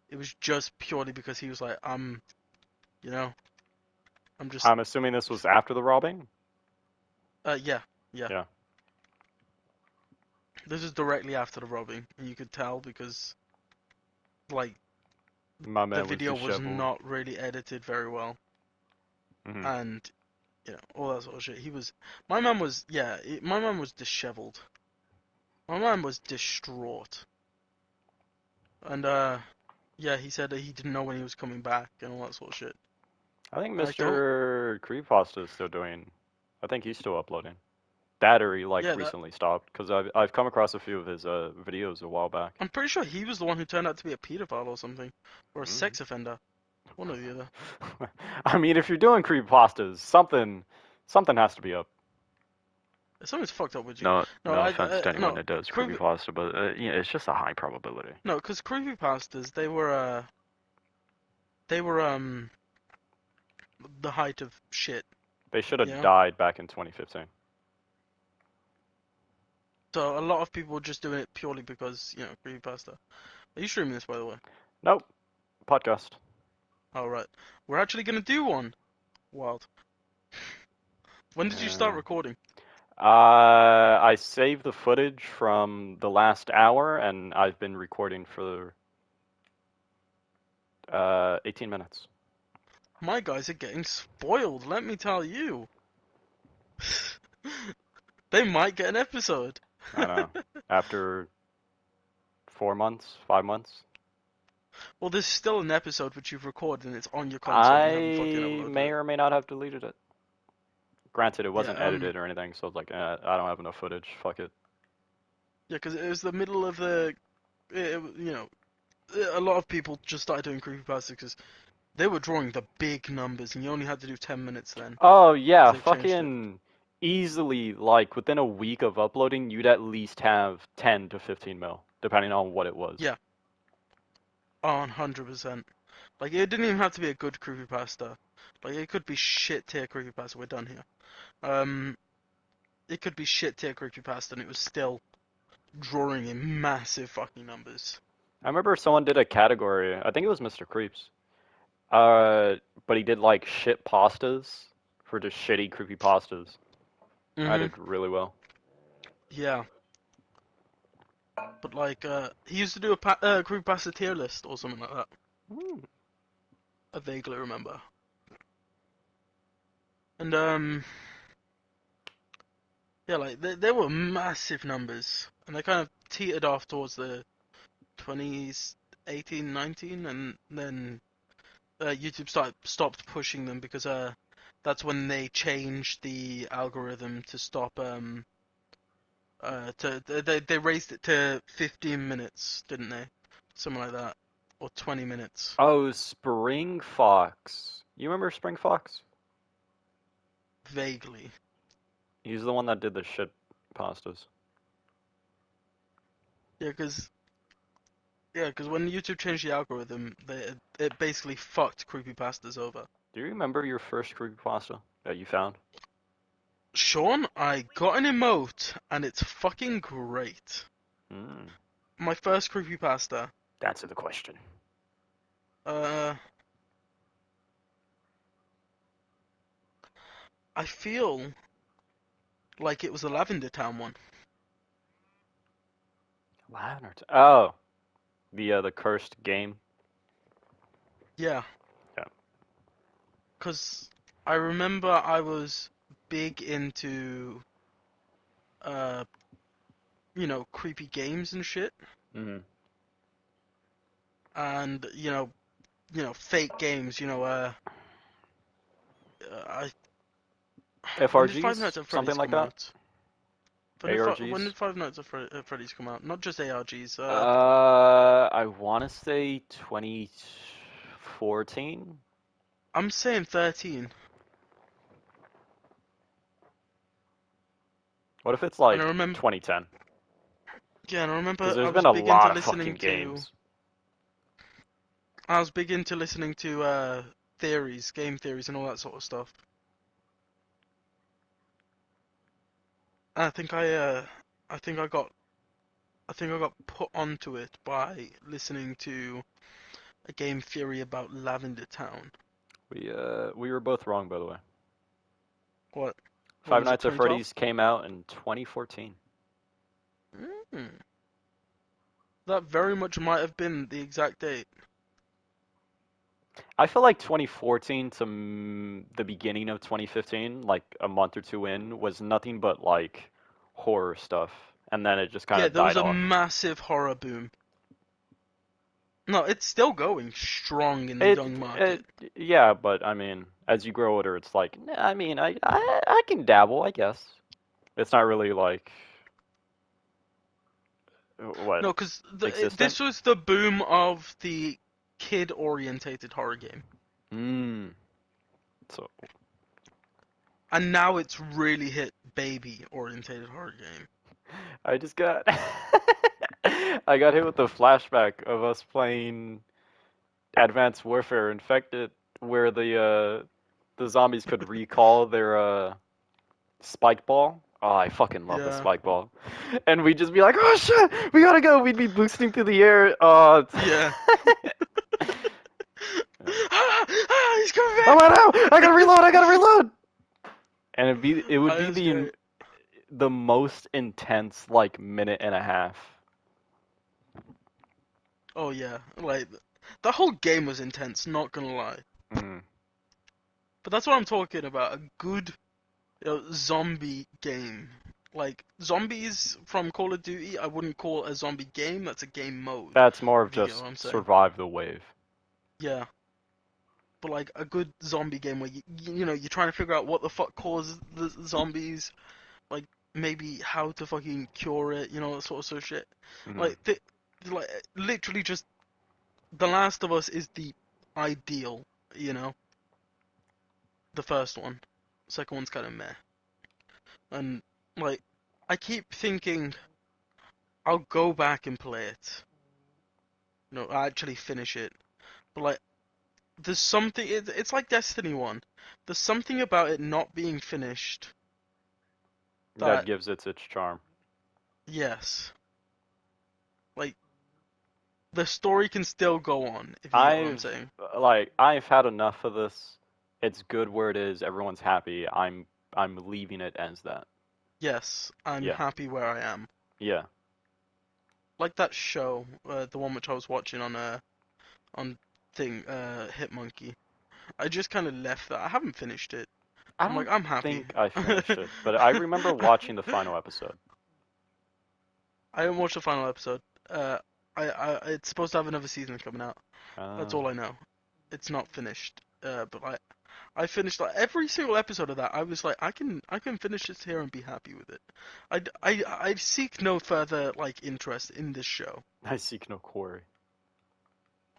It was just purely because he was like you know I'm just I'm assuming this was after the robbing. yeah, yeah. Yeah. This is directly after the robbing, and you could tell because like My the man was video was disheveled. not really edited very well, Hmm. and all that sort of shit. My man was, yeah, my man was disheveled. My man was distraught, and yeah, he said that he didn't know when he was coming back and all that sort of shit. I think And I don't, Mr. Creepypasta is still doing. I think he's still uploading. Battery like yeah, that recently stopped because I've come across a few of his videos a while back. I'm pretty sure he was the one who turned out to be a pedophile or something, or a Mm. sex offender, one or the other. I mean, if you're doing creepypastas, something has to be up. Something's fucked up with you. No, No, no offense to anyone no, that does creepy, creepypasta, but it's just a high probability. no, because creepypastas they were the height of shit, They should you have know. died back in 2015. So a lot of people were just doing it purely because creepypasta. Are you streaming this, by the way? Nope, podcast. All right, we're actually gonna do one. Wild. When did you start Yeah. recording? I saved the footage from the last hour, and I've been recording for 18 minutes. My guys are getting spoiled, let me tell you. They might get an episode. I know. After 4 months, 5 months, Well, there's still an episode which you've recorded and it's on your console and you haven't fucking I uploaded may it. or may not have deleted it. Granted, it Yeah, wasn't edited or anything, so it's like, I don't have enough footage. Fuck it. yeah, because it was the middle of the, you know, a lot of people just started doing creepypasta because they were drawing the big numbers and you only had to do 10 minutes then Oh because yeah, they've changed it. fucking easily, like within a week of uploading, you'd at least have 10 to 15 mil, depending on what it was. Yeah, 100%. Like, it didn't even have to be a good creepypasta. Like, it could be shit tier creepypasta. We're done here. It could be shit tier creepypasta and it was still drawing in massive fucking numbers. I remember someone did a category, I think it was Mr. Creeps. Uh, but he did like shit pastas for just shitty creepy pastas. I Mhm. did really well. Yeah, but like, he used to do a creepypasta tier list or something like that. Hmm. I vaguely remember. And yeah, like they were massive numbers, and they kind of teetered off towards the 20s, 18, 19, and then YouTube stopped pushing them because that's when they changed the algorithm to stop they raised it to 15 minutes, didn't they? Something like that, or 20 minutes, Oh, Spring Fox. You remember Spring Fox? vaguely. He's the one that did the shit pastas. Yeah, because when YouTube changed the algorithm, it basically fucked creepypastas over. Do you remember your first creepy pasta that you found? Sean, I got an emote, and it's fucking great. Hmm. My first creepypasta. Answer the question. Uh, I feel like it was a Lavender Town one. Lavender. Oh, the cursed game. Yeah, Yeah. because I remember I was big into, uh, creepy games and shit, Hmm. and fake games. I when did Five Nights FRGs, at Freddy's something like come that. out? When ARGs. did Five Nights at Freddy's come out? Not just ARGs. I want to say 2014. I'm saying 13, What if it's and I like remember. 2010? Yeah, and I Because remember there's been a lot of fucking games. I was big into listening to theories, game theories, and all that sort of stuff. And I think I got put onto it by listening to a game theory about Lavender Town. We were both wrong, by the way. What? What Five was it? Nights at 2012? Freddy's came out in 2014. Mm. That very much might have been the exact date. I feel like 2014 to the beginning of 2015, like a month or two in, was nothing but like horror stuff, and then it just kind Yeah, of there was died a off. massive horror boom. No, it's still going strong in the It, young it, market. yeah, but I mean, as you grow older, it's like, I mean, I can dabble, I guess. It's not really like what No, because existent. this was the boom of the kid-orientated horror game. Mm. So And now it's really hit baby-orientated horror game. I just got I got hit with the flashback of us playing Advanced Warfare Infected, where the zombies could recall their spike ball. Oh, I fucking love the Yeah. spike ball. And we'd just be like, oh shit, we gotta go. We'd be boosting through the air. Yeah. Yeah. He's coming Oh back! no! I gotta reload! I gotta reload! And it would That be is great. the most intense like minute and a half. Oh yeah, like the whole game was intense. Not gonna lie. Mm. But that's what I'm talking about. A good zombie game. Like zombies from Call of Duty, I wouldn't call a zombie game. That's a game mode. That's more of If you get just what I'm saying. survive the wave. Yeah. But like a good zombie game where you're trying to figure out what the fuck caused the zombies, like maybe how to fucking cure it, that sort of shit. Hmm. Like like literally just The Last of Us is the ideal, you know. The first one, second one's kind of meh, and like I keep thinking I'll go back and play it, actually finish it. But like there's something. It's like Destiny 1. There's something about it not being finished That that, gives it its charm. yes, like the story can still go on, if you get what I'm I've saying. I've had enough of this. It's good where it is. Everyone's happy. I'm leaving it as that. Yes, I'm Yeah. happy where I am. Yeah. Like that show, the one which I was watching on Hitmonkey. I just kind of left that. I haven't finished it. I I'm like, don't I'm happy. think I finished it, but I remember watching the final episode. I didn't watch the final episode. Uh, it's supposed to have another season coming out. That's Uh, all I know. It's not finished. But I finished like every single episode of that. I was like, I can finish this here and be happy with it. I seek no further like interest in this show. I seek no quarry.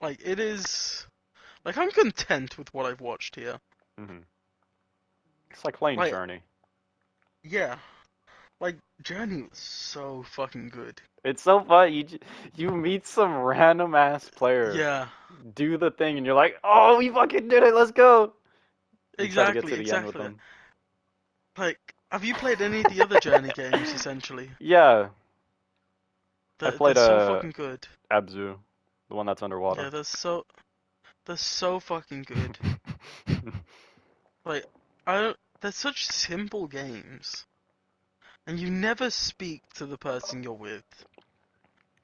Like it is, like I'm content with what I've watched here. Hmm. It's like playing Like Journey. yeah, like Journey was so fucking good. It's so fun. You meet some random ass player, Yeah, do the thing, and you're like, oh, we fucking did it. Let's go. You try to get to exactly, the end with exactly. them. Like, have you played any of the other Journey games? Essentially, Yeah, I they're played so fucking good. Abzu, the one that's underwater. Yeah, they're so fucking good. Like, I don't. They're such simple games, and you never speak to the person you're with.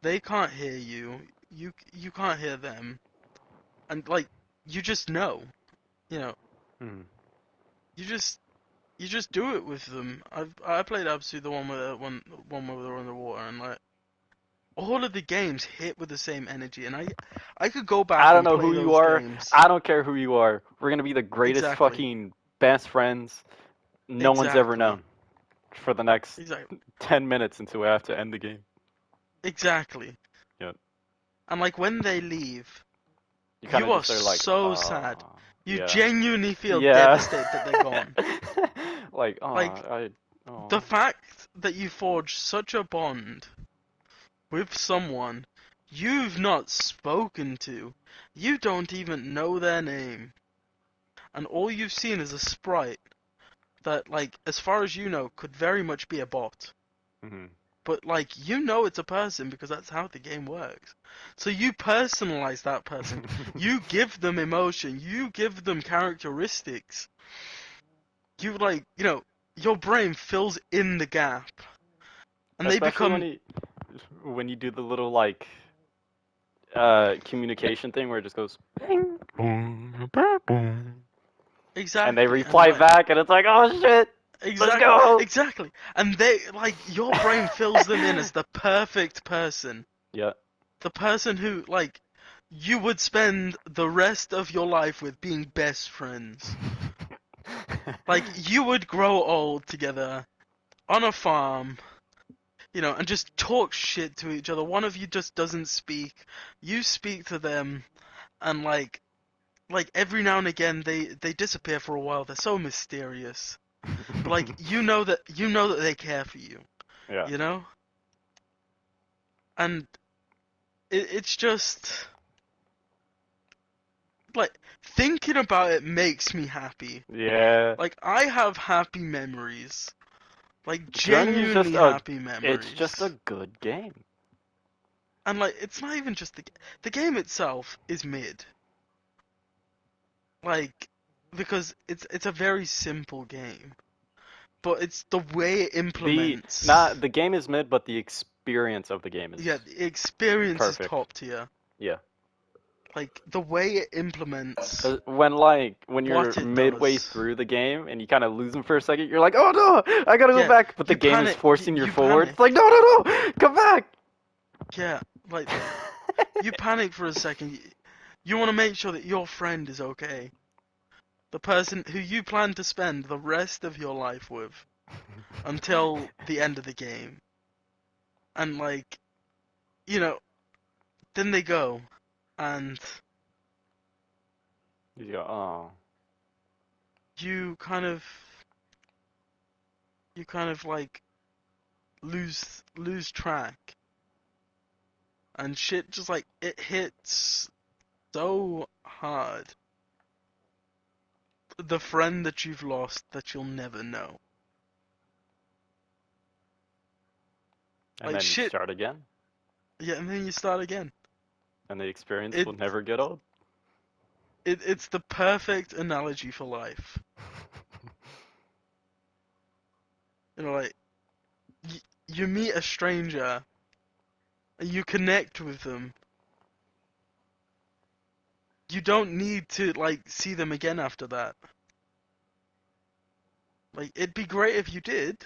They can't hear you. You can't hear them, and like, you just know. You know, Hmm. you just you just do it with them. I played Absu, the one where they're underwater, and like all of the games hit with the same energy, and I could go I back don't and know play who you those are. games. I don't care who you are. We're gonna be the greatest Exactly, fucking best friends no one's ever exactly, known for the next exactly, 10 minutes until we have to end the game. exactly. Yeah. And like when they leave, You kind you of are just are like, so sad. You yeah. genuinely feel Yeah. devastated that they're gone. Like, Like oh. the fact that you forge such a bond with someone you've not spoken to, you don't even know their name, and all you've seen is a sprite that, like, as far as you know, could very much be a bot. Hmm. But, like, you know it's a person because that's how the game works. So you personalize that person. You give them emotion. You give them characteristics. You, like, your brain fills in the gap. And they Especially become. when you do the little like communication thing where it just goes bing, boom, ba, boom, and they Exactly. And, reply like, back and it's like, oh shit, let's exactly. go. Exactly. And they, like, your brain fills them in as the perfect person. Yeah. The person who, like, you would spend the rest of your life with being best friends. Like, you would grow old together on a farm, and just talk shit to each other. One of you just doesn't speak. You speak to them, and like every now and again they disappear for a while. They're so mysterious. But like you know that they care for you, Yeah. you know? And it's just like thinking about it makes me happy. Yeah. Like I have happy memories. Like Journey is genuinely happy it's just a memories. good game. And like it's not even just the game itself is mid. Like because it's a very simple game, but it's the way it The implements. not the game is mid, but the experience of the game Yeah, is the experience is perfect. top tier. Yeah. Like the way it implements When you're what it midway does. through the game and you kind of lose them for a second, you're like, oh no, I gotta go Yeah, back. But the you game is panic. forcing you You forward. panic. It's like, no, no, no, come back. Yeah, like you panic for a second. You want to make sure that your friend is okay. The person who you plan to spend the rest of your life with until the end of the game. And like, you know, then they go and You go, oh, you kind of like lose track and shit just like it hits so hard. The friend that you've lost that you'll never know. and Like then you shit. start again, Yeah, and then you start again. and the experience It will never get old. it's the perfect analogy for life. You know, like you meet a stranger and you connect with them. You don't need to like see them again after that. Like it'd be great if you did,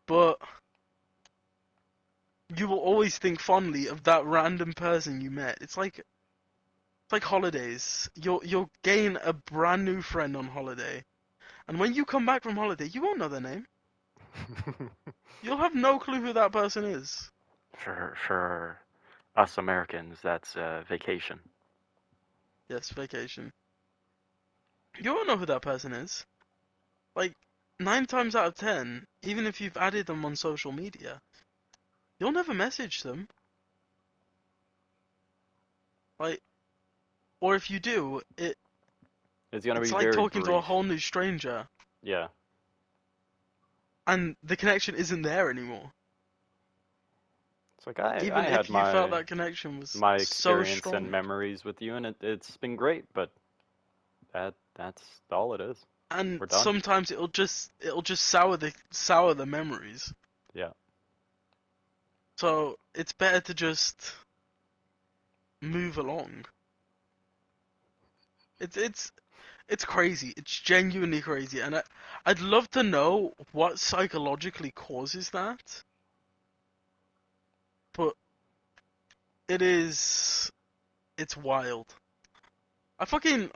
but you will always think fondly of that random person you met. It's like holidays. You'll gain a brand new friend on holiday, and when you come back from holiday, you won't know their name. You'll have no clue who that person is. For us Americans, that's vacation. Yes, vacation. You won't know who that person is. Like 9 times out of 10, even if you've added them on social media, you'll never message them. Like, or if you do, It's gonna it's be like very talking to a brief. whole new stranger, Yeah. and the connection isn't there anymore. It's like I Even had if you felt that connection was my so experience and strong. memories with you, and it's been great, but that's all it is. And We're done. sometimes it'll just sour the memories. Yeah. So it's better to just move along. It's crazy. It's genuinely crazy, and I'd love to know what psychologically causes that. But it's wild. I fucking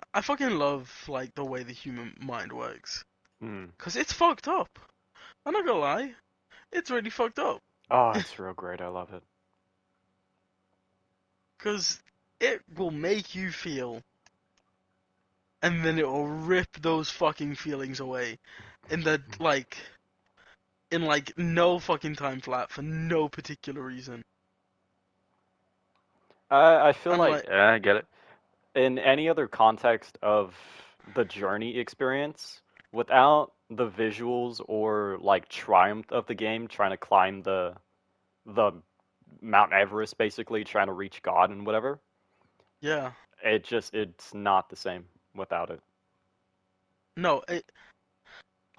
love like the way the human mind works, Mm. 'cause it's fucked up. I'm not gonna lie, it's really fucked up. Oh, it's real great. I love it. 'Cause it will make you feel, and then it will rip those fucking feelings away, in the like in like no fucking time flat for no particular reason. I feel And like like, I get it. In any other context of the journey experience, without the visuals or like triumph of the game, trying to climb the Mount Everest, basically trying to reach God and whatever, yeah, it's not the same without it. no,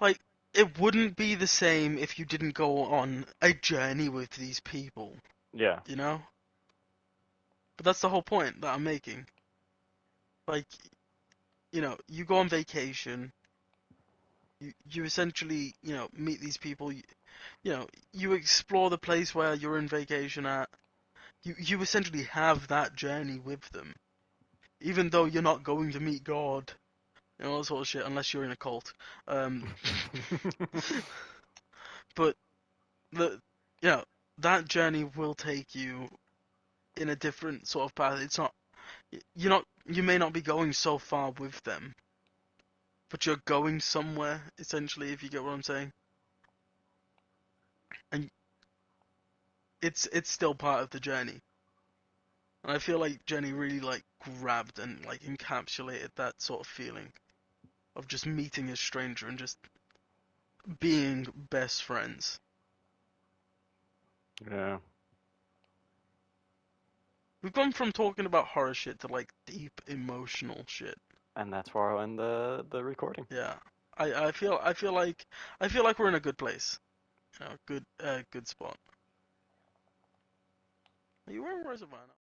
like it wouldn't be the same if you didn't go on a journey with these people, Yeah. you know? But that's the whole point that I'm making. Like, you go on vacation, you essentially, meet these people, you explore the place where you're in vacation at. You essentially have that journey with them, even though you're not going to meet God, all that sort of shit, unless you're in a cult. Um, but the, you know, that journey will take you in a different sort of path. It's not you may not be going so far with them, but you're going somewhere essentially, if you get what I'm saying. And it's still part of the journey. And I feel like Jenny really like grabbed and like encapsulated that sort of feeling of just meeting a stranger and just being best friends. Yeah. We've gone from talking about horror shit to like deep emotional shit. And that's where I'll end the recording. Yeah. I feel like we're in a good place. Good spot. Are you wearing Rosa Vinyl?